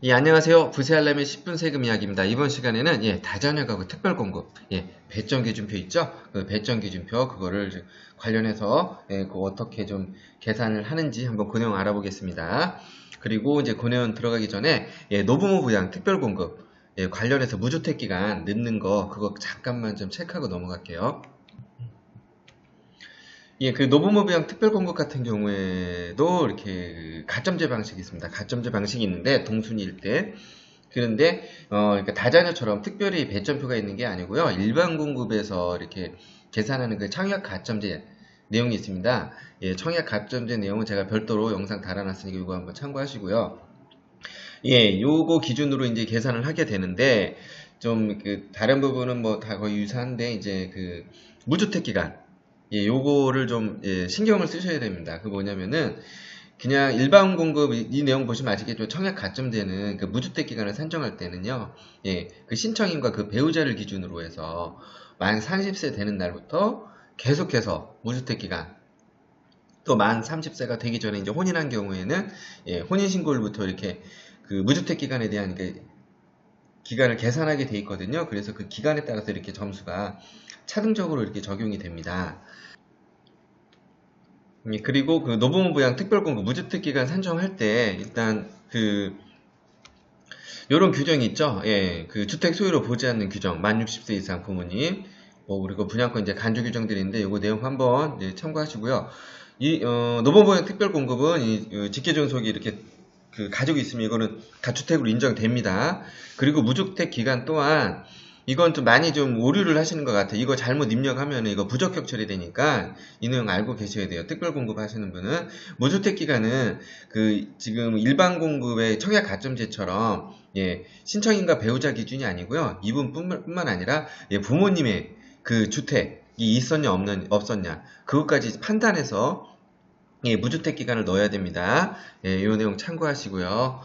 예, 안녕하세요. 부세알람의 10분 세금 이야기입니다. 이번 시간에는 다자녀 가구 특별공급, 배점 기준표 있죠? 그 배점 기준표 그거를 관련해서 그 어떻게 좀 계산을 하는지 한번 그 내용 알아보겠습니다. 그리고 이제 그 내용 들어가기 전에 노부모 부양 특별공급 관련해서 무주택 기간 늦는 거 그거 잠깐만 좀 체크하고 넘어갈게요. 그 노부모 부양 특별공급 같은 경우에도 이렇게 그 가점제 방식이 있습니다. 가점제 방식이 있는데 동순위일 때 그런데 그러니까 다자녀처럼 특별히 배점표가 있는 게 아니고요. 일반 공급에서 이렇게 계산하는 그 청약 가점제 내용이 있습니다. 청약 가점제 내용은 제가 별도로 영상 달아놨으니까 이거 한번 참고하시고요. 요거 기준으로 이제 계산을 하게 되는데 좀 그 다른 부분은 뭐 다 거의 유사한데 이제 그 무주택 기간 요거를 좀 신경을 쓰셔야 됩니다. 그 뭐냐면은 그냥 일반 공급 이 내용 보시면 아시겠죠. 청약 가점제는 그 무주택 기간을 산정할 때는요. 그 신청인과 그 배우자를 기준으로 해서 만 30세 되는 날부터 계속해서 무주택 기간 또 만 30세가 되기 전에 이제 혼인한 경우에는 혼인 신고일부터 이렇게 그 무주택 기간에 대한 그 기간을 계산하게 돼 있거든요. 그래서 그 기간에 따라서 이렇게 점수가 차등적으로 이렇게 적용이 됩니다. 그리고 그 노부모 부양 특별공급 무주택 기간 산정할 때 일단 그 요런 규정이 있죠. 그 주택 소유로 보지 않는 규정, 만 60세 이상 부모님, 뭐 그리고 분양권 이제 간주 규정들이 있는데 요거 내용 한번 참고하시고요. 이 노부모 부양 특별공급은 이 직계존속이 이렇게 그 가지고 있으면 이거는 다주택으로 인정됩니다. 그리고 무주택 기간 또한 이건 좀 많이 좀 오류를 하시는 것 같아요. 이거 잘못 입력하면 이거 부적격 처리되니까 이 내용 알고 계셔야 돼요. 특별 공급 하시는 분은 무주택 기간은 그 지금 일반 공급의 청약 가점제처럼 신청인과 배우자 기준이 아니고요. 이분뿐만 아니라 부모님의 그 주택이 있었냐 없었냐 그것까지 판단해서 무주택 기간을 넣어야 됩니다. 이 내용 참고하시고요.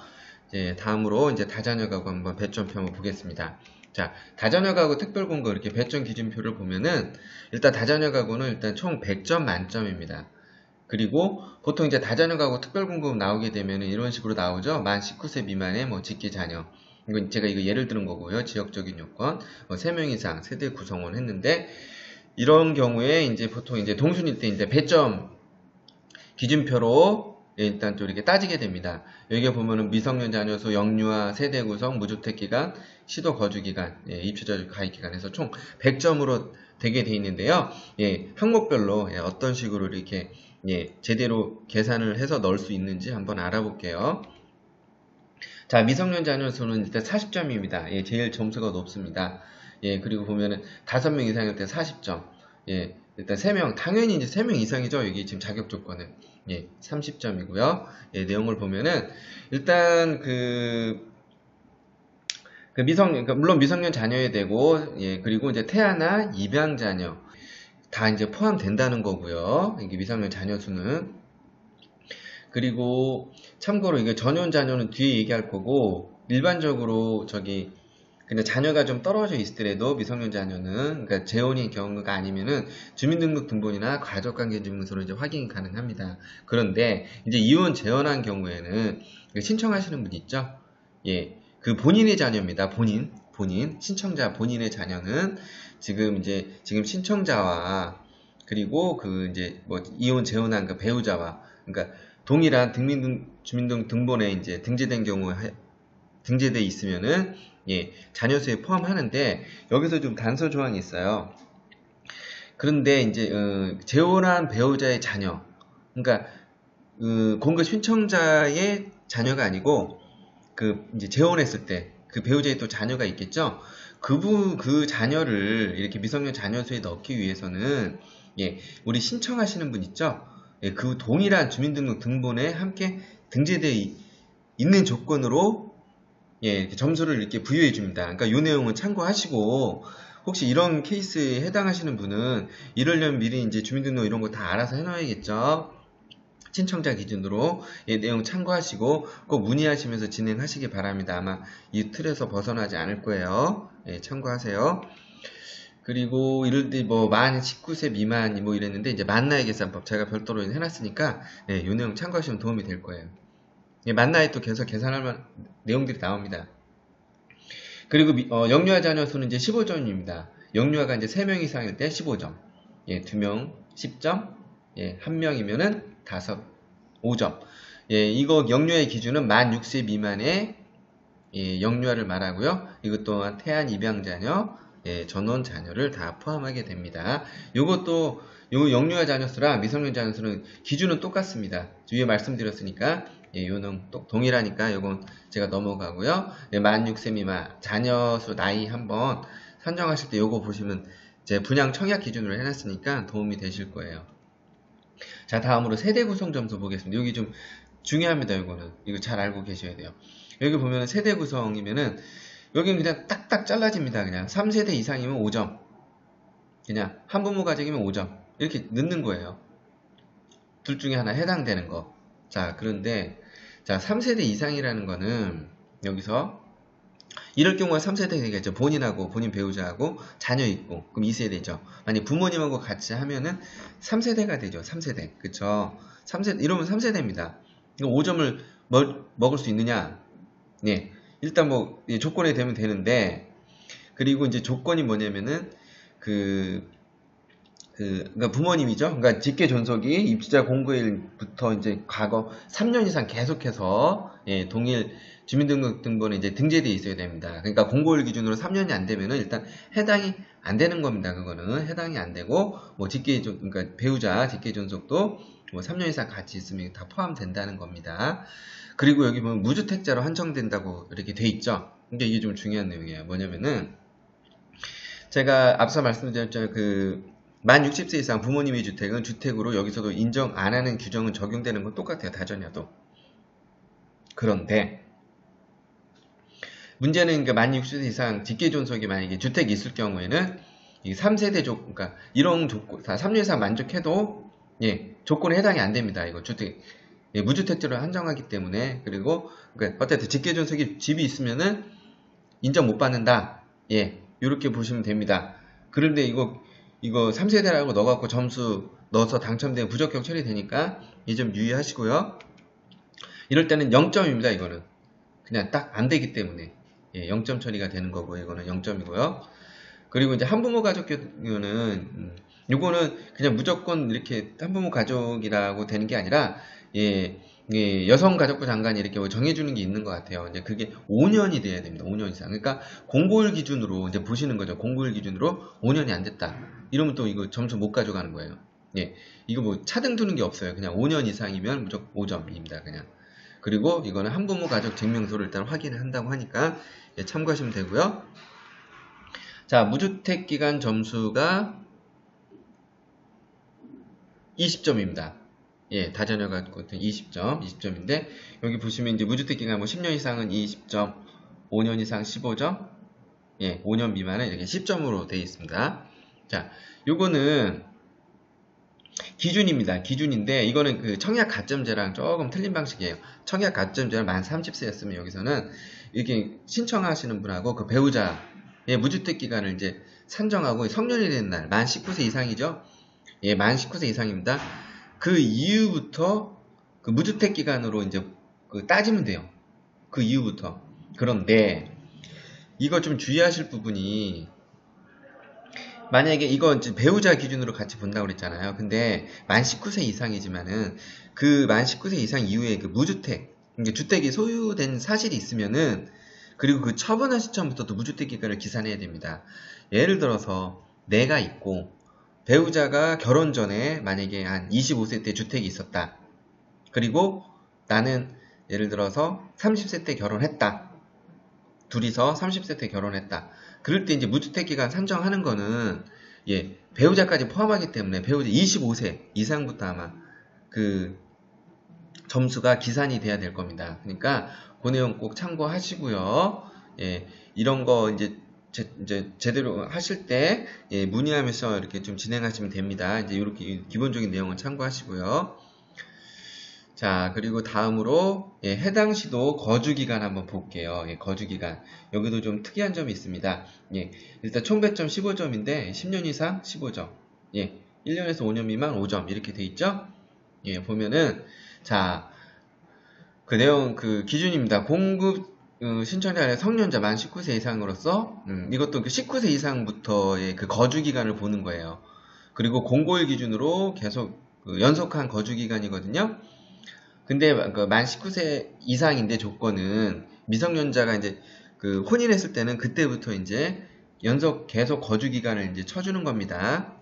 다음으로 이제 다자녀 가구 한번 배점표 한번 보겠습니다. 자, 다자녀 가구 특별공급 이렇게 배점 기준표를 보면은 일단 다자녀 가구는 일단 총 100점 만점입니다. 그리고 보통 이제 다자녀 가구 특별공급 나오게 되면은 이런 식으로 나오죠. 만 19세 미만의 뭐 직계 자녀. 이건 제가 이거 예를 드는 거고요. 지역적인 요건 3명 이상 세대 구성원 했는데 이런 경우에 이제 보통 이제 동순일 때 이제 배점 기준표로 일단 또 이렇게 따지게 됩니다. 여기에 보면은 미성년 자녀수, 영유아, 세대 구성, 무주택 기간, 시도 거주 기간, 입주자 가입 기간에서 총 100점으로 되게 돼 있는데요. 항목별로 어떤 식으로 이렇게 제대로 계산을 해서 넣을 수 있는지 한번 알아볼게요. 자, 미성년 자녀 수는 일단 40점입니다. 제일 점수가 높습니다. 그리고 보면은 5명 이상일 때 40점. 일단 3명, 당연히 이제 3명 이상이죠. 여기 지금 자격 조건은. 30점이고요. 내용을 보면은, 일단 그러니까 물론 미성년 자녀에 되고, 그리고 이제 태아나 입양 자녀. 다 이제 포함된다는 거고요. 이게 미성년 자녀 수는. 그리고 참고로 이게 전용 자녀는 뒤에 얘기할 거고, 일반적으로 근데 자녀가 좀 떨어져 있더라도 미성년 자녀는 그러니까 재혼인 경우가 아니면은 주민등록등본이나 가족관계증명서로 이제 확인이 가능합니다. 그런데 이제 이혼 재혼한 경우에는 신청하시는 분 있죠? 그 본인의 자녀입니다. 본인 신청자 본인의 자녀는 지금 신청자와 그리고 그 이제 뭐 이혼 재혼한 그 배우자와 그러니까 동일한 주민등록등본에 이제 등재된 경우 등재돼 있으면은 자녀수에 포함하는데 여기서 좀 단서 조항이 있어요. 그런데 이제 재혼한 배우자의 자녀, 그러니까 공급 신청자의 자녀가 아니고 그 이제 재혼했을 때 그 배우자의 또 자녀가 있겠죠. 그 자녀를 이렇게 미성년 자녀수에 넣기 위해서는 우리 신청하시는 분 있죠. 그 동일한 주민등록등본에 함께 등재되어 있는 조건으로 이렇게 점수를 이렇게 부여해 줍니다. 그러니까 이 내용은 참고하시고 혹시 이런 케이스에 해당하시는 분은 이러려면 미리 이제 주민등록 이런 거 다 알아서 해놔야겠죠. 신청자 기준으로 내용 참고하시고 꼭 문의하시면서 진행하시기 바랍니다. 아마 이 틀에서 벗어나지 않을 거예요. 참고하세요. 그리고 이럴 때 뭐 만 19세 미만 뭐 이랬는데 이제 만나의 계산법 제가 별도로 해놨으니까 이 내용 참고하시면 도움이 될 거예요. 예, 만 나이 또 계속 계산할 만 내용들이 나옵니다. 그리고 영유아 자녀 수는 이제 15점입니다. 영유아가 이제 3명 이상일 때 15점. 예, 2명 10점. 예, 1명이면은 5점. 예, 이거 영유아의 기준은 만 6세 미만의 예, 영유아를 말하고요. 이것 또한 태안 입양 자녀, 예, 전원 자녀를 다 포함하게 됩니다. 요것도 요 영유아 자녀 수랑 미성년 자녀 수는 기준은 똑같습니다. 위에 말씀드렸으니까 예, 요는 또 동일하니까 요건 제가 넘어가고요. 예, 만 6세 미만 자녀 수 나이 한번 산정하실 때 요거 보시면 제 분양 청약 기준으로 해놨으니까 도움이 되실 거예요. 자, 다음으로 세대 구성 점수 보겠습니다. 여기 좀 중요합니다. 이거는 이거 잘 알고 계셔야 돼요. 여기 보면은 세대 구성이면은 여기는 그냥 딱딱 잘라집니다. 그냥 3세대 이상이면 5점, 그냥 한부모 가정이면 5점 이렇게 넣는 거예요. 둘 중에 하나 해당되는 거. 자, 그런데 자 3세대 이상이라는 거는 여기서 이럴 경우에 3세대 되겠죠. 본인하고 본인 배우자하고 자녀 있고 그럼 2세대죠. 만약 부모님하고 같이 하면은 3세대가 되죠. 3세대. 그쵸? 3세대 이러면 3세대입니다. 이거 5점을 먹을 수 있느냐? 네. 일단 뭐 조건이 되면 되는데, 그리고 이제 조건이 뭐냐면은 그러니까 부모님이죠. 그러니까 직계 존속이 입주자 공고일부터 이제 과거 3년 이상 계속해서 예, 동일 주민등록등본에 이제 등재되어 있어야 됩니다. 그러니까 공고일 기준으로 3년이 안 되면은 일단 해당이 안 되는 겁니다. 그거는 해당이 안 되고 뭐 그러니까 배우자 직계 존속도 뭐 3년 이상 같이 있으면 다 포함된다는 겁니다. 그리고 여기 보면 무주택자로 한정된다고 이렇게 돼 있죠. 근데 이게 좀 중요한 내용이에요. 뭐냐면은 제가 앞서 말씀드렸죠. 만 60세 이상 부모님의 주택은 주택으로 여기서도 인정 안 하는 규정은 적용되는 건 똑같아요. 다전혀도. 그런데 문제는 만 60세 이상 직계 존속이 만약에 주택이 있을 경우에는 이 3세대 그러니까 이런 조건, 3년 이상 만족해도 예, 조건에 해당이 안 됩니다. 이거 주택. 예, 무주택자로 한정하기 때문에. 그리고 그러니까 어쨌든 직계 존속이 집이 있으면은 인정 못 받는다. 예, 이렇게 보시면 됩니다. 그런데 이거 3세대라고 넣어갖고 점수 넣어서 당첨되면 부적격 처리되니까 이 점 유의하시고요. 이럴 때는 0점입니다. 이거는 그냥 딱 안 되기 때문에 예, 0점 처리가 되는 거고 이거는 0점이고요. 그리고 이제 한부모 가족 경우는 요거는 그냥 무조건 이렇게 한부모 가족이라고 되는 게 아니라 예, 여성가족부 장관이 이렇게 뭐 정해주는 게 있는 것 같아요. 이제 그게 5년이 돼야 됩니다. 5년 이상. 그러니까 공고일 기준으로 이제 보시는 거죠. 공고일 기준으로 5년이 안 됐다. 이러면 또 이거 점수 못 가져가는 거예요. 예, 이거 뭐 차등 두는 게 없어요. 그냥 5년 이상이면 무조건 5점입니다. 그냥. 그리고 이거는 한부모 가족 증명서를 일단 확인을 한다고 하니까 예, 참고하시면 되고요. 자, 무주택 기간 점수가 20점입니다. 예, 다자녀가 20점인데, 여기 보시면 이제 무주택 기간 뭐 10년 이상은 20점, 5년 이상 15점, 예, 5년 미만은 이렇게 10점으로 되어 있습니다. 자, 요거는 기준입니다. 기준인데, 이거는 그 청약 가점제랑 조금 틀린 방식이에요. 청약 가점제는 만 30세였으면 여기서는 이렇게 신청하시는 분하고 그 배우자의 무주택 기간을 이제 산정하고 성년이 된 날, 만 19세 이상이죠? 예, 만 19세 이상입니다. 그 이후부터 그 무주택 기간으로 이제 따지면 돼요. 그 이후부터. 그런데 이거 좀 주의하실 부분이 만약에 이거 이제 배우자 기준으로 같이 본다고 그랬잖아요. 근데 만 19세 이상이지만은 그 만 19세 이상 이후에 그 무주택, 그러니까 주택이 소유된 사실이 있으면은 그리고 그 처분한 시점부터도 무주택 기간을 계산해야 됩니다. 예를 들어서 내가 있고 배우자가 결혼 전에 만약에 한 25세 때 주택이 있었다. 그리고 나는 예를 들어서 30세 때 결혼했다. 둘이서 30세 때 결혼했다. 그럴 때 이제 무주택 기간 산정하는 거는 예, 배우자까지 포함하기 때문에 배우자 25세 이상부터 아마 그 점수가 기산이 돼야 될 겁니다. 그러니까 그 내용 꼭 참고하시고요. 예, 이런 거 이제 제대로 하실 때 예, 문의하면서 이렇게 좀 진행하시면 됩니다. 이제 이렇게 기본적인 내용은 참고하시고요. 자, 그리고 다음으로 예, 해당 시도 거주기간 한번 볼게요. 예, 거주기간 여기도 좀 특이한 점이 있습니다. 예, 일단 총 배점 15점인데 10년 이상 15점, 예, 1년에서 5년 미만 5점 이렇게 돼 있죠. 예, 보면은 자 그 내용 그 기준입니다. 공급 신청자의 성년자 만 19세 이상으로서 이것도 그 19세 이상부터의 그 거주 기간을 보는 거예요. 그리고 공고일 기준으로 계속 그 연속한 거주 기간이거든요. 근데 그 만 19세 이상인데 조건은 미성년자가 이제 그 혼인했을 때는 그때부터 이제 계속 거주 기간을 이제 쳐주는 겁니다.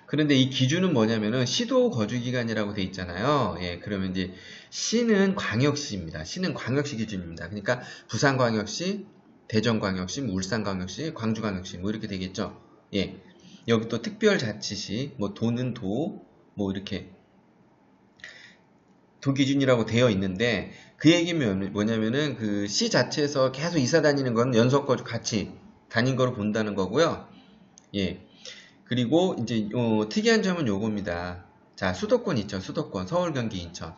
그런데 이 기준은 뭐냐면은 시도 거주 기간이라고 돼 있잖아요. 예, 그러면 이제 시는 광역시입니다. 시는 광역시 기준입니다. 그러니까 부산광역시, 대전광역시, 울산광역시, 광주광역시 뭐 이렇게 되겠죠. 예, 여기 또 특별자치시, 뭐 도는 도, 뭐 이렇게 도 기준이라고 되어 있는데 그 얘기는 뭐냐면은 그 시 자체에서 계속 이사 다니는 건 연속 거주 같이 다닌 거로 본다는 거고요. 예. 그리고 이제 특이한 점은 요겁니다. 자, 수도권 있죠. 수도권. 서울, 경기, 인천.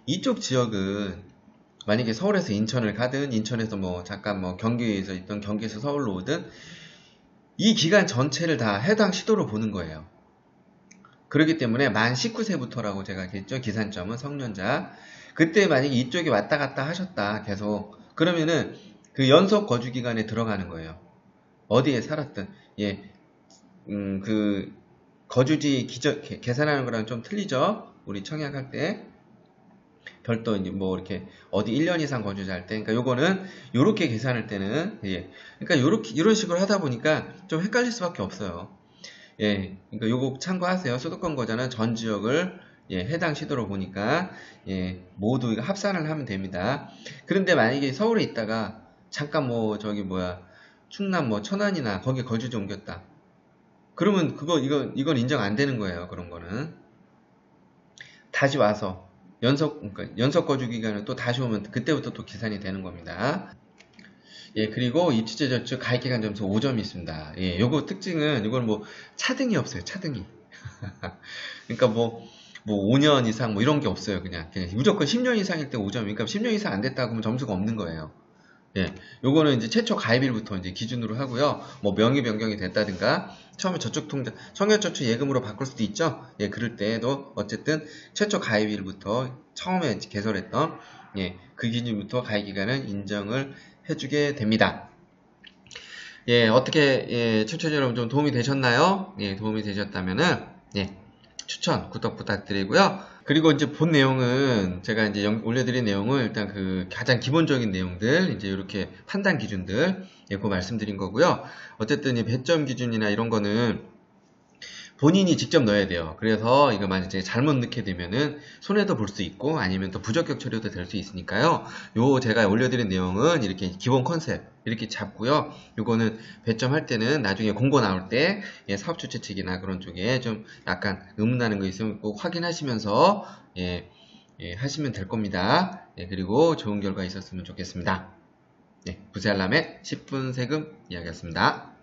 이쪽 지역은 만약에 서울에서 인천을 가든 인천에서 뭐 잠깐 뭐 경기에서 있던 경기에서 서울로 오든 이 기간 전체를 다 해당 시도로 보는 거예요. 그렇기 때문에 만 19세부터라고 제가 했죠. 기산점은 성년자. 그때 만약에 이쪽에 왔다 갔다 하셨다. 계속. 그러면은 그 연속 거주 기간에 들어가는 거예요. 어디에 살았든. 예. 그 거주지 계산하는 거랑 좀 틀리죠. 우리 청약할 때 별도 이제 뭐 이렇게 어디 1년 이상 거주자 할 때, 그러니까 요거는 요렇게 계산할 때는 예, 그러니까 요렇게 이런 식으로 하다 보니까 좀 헷갈릴 수밖에 없어요. 예, 그러니까 요거 참고하세요. 수도권 거주는 전 지역을 예, 해당 시도로 보니까 예, 모두 이거 합산을 하면 됩니다. 그런데 만약에 서울에 있다가 잠깐 뭐 저기 뭐야 충남 뭐 천안이나 거기 거주지 옮겼다. 그러면 이건 인정 안 되는 거예요. 그런 거는 다시 와서 그러니까 연속 거주 기간을 또 다시 오면 그때부터 또 계산이 되는 겁니다. 예, 그리고 입주제저축 가입기간 점수 5점이 있습니다. 예, 요거 특징은 이건 뭐 차등이 없어요. 차등이. 그러니까 뭐 5년 이상 뭐 이런 게 없어요. 그냥 무조건 10년 이상일 때 5점. 그러니까 10년 이상 안 됐다 그러면 점수가 없는 거예요. 예, 요거는 이제 최초 가입일부터 이제 기준으로 하고요. 뭐 명의 변경이 됐다든가 처음에 저축 통장, 청약저축 예금으로 바꿀 수도 있죠. 예, 그럴 때도 어쨌든 최초 가입일부터 처음에 개설했던 예, 그 기준부터 가입 기간은 인정을 해주게 됩니다. 예, 어떻게 예, 청취자 여러분 좀 도움이 되셨나요? 예, 도움이 되셨다면은 예, 추천, 구독 부탁드리고요. 그리고 이제 본 내용은 제가 이제 올려드린 내용을 일단 그 가장 기본적인 내용들 이제 이렇게 판단 기준들 예, 그거 말씀드린 거고요. 어쨌든 이 배점 기준이나 이런 거는 본인이 직접 넣어야 돼요. 그래서 이거 만약에 잘못 넣게 되면은 손해도 볼 수 있고 아니면 또 부적격 처리도 될 수 있으니까요. 요 제가 올려드린 내용은 이렇게 기본 컨셉 이렇게 잡고요. 요거는 배점할 때는 나중에 공고 나올 때 예, 사업주체 측이나 그런 쪽에 좀 약간 의문나는 거 있으면 꼭 확인하시면서 예, 하시면 될 겁니다. 예, 그리고 좋은 결과 있었으면 좋겠습니다. 네, 부세알람의 10분 세금 이야기였습니다.